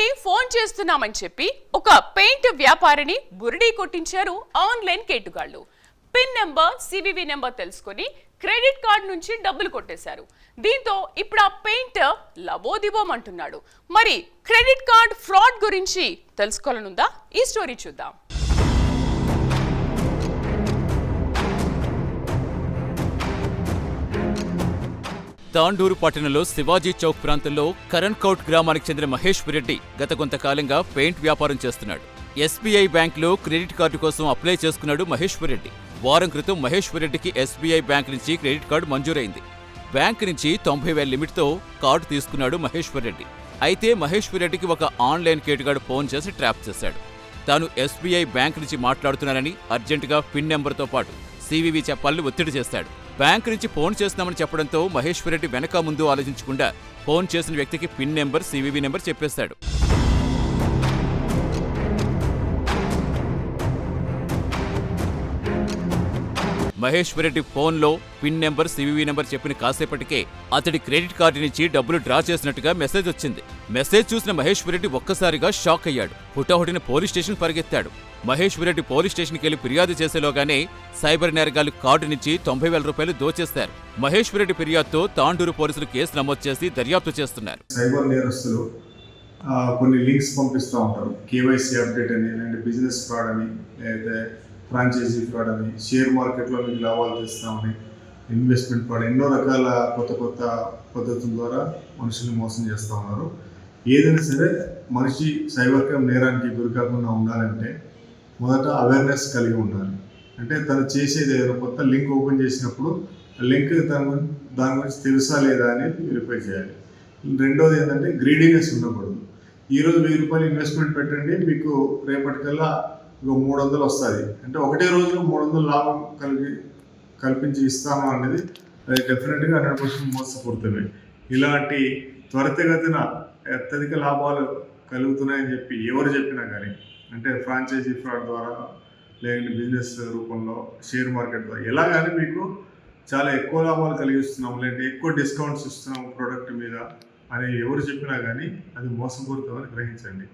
నుండి ఫోన్ చేస్తున్నామని చెప్పి ఒక పెయింట్ వ్యాపారిని బురిడీ కొట్టించారు ఆన్లైన్ కేటుగాళ్లు. పిన్ నెంబర్, సివివి నెంబర్ తెలుసుకొని క్రెడిట్ కార్డు నుంచి డబ్బులు కొట్టేశారు. దీంతో ఇప్పుడు ఆ పెయింటర్ లబోదిబోమంటున్నాడు. మరి క్రెడిట్ కార్డ్ ఫ్రాడ్ గురించి తెలుసుకోవాలనుందా? ఈ స్టోరీ చూద్దాం. తాండూరు పట్టణంలో శివాజీ చౌక్ ప్రాంతంలో కరణ్కౌట్ గ్రామానికి చెందిన మహేశ్వర్ రెడ్డి గత కొంతకాలంగా పెయింట్ వ్యాపారం చేస్తున్నాడు. ఎస్బీఐ బ్యాంకులో క్రెడిట్ కార్డు కోసం అప్లై చేసుకున్నాడు మహేశ్వర్ రెడ్డి. వారం క్రితం మహేశ్వర్ రెడ్డికి ఎస్బీఐ బ్యాంక్ నుంచి క్రెడిట్ కార్డు మంజూరైంది. బ్యాంక్ నుంచి 90,000 లిమిట్తో కార్డు తీసుకున్నాడు మహేశ్వర్ రెడ్డి. అయితే మహేశ్వర్ రెడ్డికి ఒక ఆన్లైన్ కేటుగాడు ఫోన్ చేసి ట్రాప్ చేశాడు. తాను ఎస్బీఐ బ్యాంక్ నుంచి మాట్లాడుతున్నానని అర్జెంటుగా పిన్ నెంబర్తో పాటు సివివి చెప్పాలని ఒత్తిడి చేశాడు. బ్యాంక్ నుంచి ఫోన్ చేస్తున్నామని చెప్పడంతో మహేశ్వర్ రెడ్డి వెనక ముందు ఆలోచించకుండా ఫోన్ చేసిన వ్యక్తికి పిన్ నెంబర్, సివివి నెంబర్ చెప్పేశాడు. మహేశ్వర్ రెడ్డి ఫోన్లో పిన్ నెంబర్, సివివి నెంబర్ చెప్పిన కాసేపటికే అతడి క్రెడిట్ కార్డు నుంచి డబ్బులు డ్రా చేసినట్టుగా మెసేజ్ వచ్చింది. మెసేజ్ చూసిన మహేశ్వర్ రెడ్డి ఒక్కసారిగా షాక్ అయ్యాడు. హుటాహుటిన పోలీస్ స్టేషన్ పరిగెత్తాడు. మహేశ్వర్ రెడ్డి పోలీస్ స్టేషన్కి వెళ్లి ఫిర్యాదు చేసేలోగానే సైబర్ నేరగాళ్లు కార్డు నుంచి 90,000 రూపాయలు దోచేశారు. మహేశ్వర్ రెడ్డి ఫిర్యాదుతో తాండూరు పోలీసులు కేసు నమోదు చేసి దర్యాప్తు చేస్తున్నారు. సైబర్ నేరస్తులు కొన్ని లింక్స్ పంపిస్తూ ఉంటారు. కేవైసీ అప్డేట్ అని, లేదంటే బిజినెస్ ఫ్రాడ్ అని, లేదా ఫ్రాంచైజీ ఫ్రాడ్ అని, షేర్ మార్కెట్లో మీకు లాభాలు తెస్తామని, ఇన్వెస్ట్మెంట్ ఫ్రాడ్, ఎన్నో రకాల కొత్త పద్ధతుల ద్వారా మనుషుల్ని మోసం చేస్తూ ఉన్నారు. ఏదైనా సరే మనిషి సైబర్ క్రైమ్ నేరానికి గురి కాకుండా ఉండాలంటే మొదట అవేర్నెస్ కలిగి ఉండాలి. అంటే తను చేసేది ఏదైనా కొత్త లింక్ ఓపెన్ చేసినప్పుడు లింక్ దాని గురించి తెలుసా లేదా అని వెరిఫై చేయాలి. రెండోది ఏంటంటే గ్రీడీనెస్ ఉండకూడదు. ఈరోజు 1000 రూపాయలు ఇన్వెస్ట్మెంట్ పెట్టండి, మీకు రేపటికల్లా 300 వస్తుంది అంటే ఒకటే రోజులో 300 లాభం కల్పించి ఇస్తాను అనేది డెఫినెట్గా 100% మోసపూరితమే. ఇలాంటి త్వరితగతిన అత్యధిక లాభాలు కలుగుతున్నాయని చెప్పి ఎవరు చెప్పినా కానీ, అంటే ఫ్రాంచైజీ ఫ్రాడ్ ద్వారా, లేదంటే బిజినెస్ రూపంలో, షేర్ మార్కెట్ ద్వారా ఎలా కానీ మీకు చాలా ఎక్కువ లాభాలు కలిగిస్తున్నాము, లేదంటే ఎక్కువ డిస్కౌంట్స్ ఇస్తున్నాము ప్రోడక్ట్ మీద అని ఎవరు చెప్పినా కానీ అది మోసపూరితమని గ్రహించండి.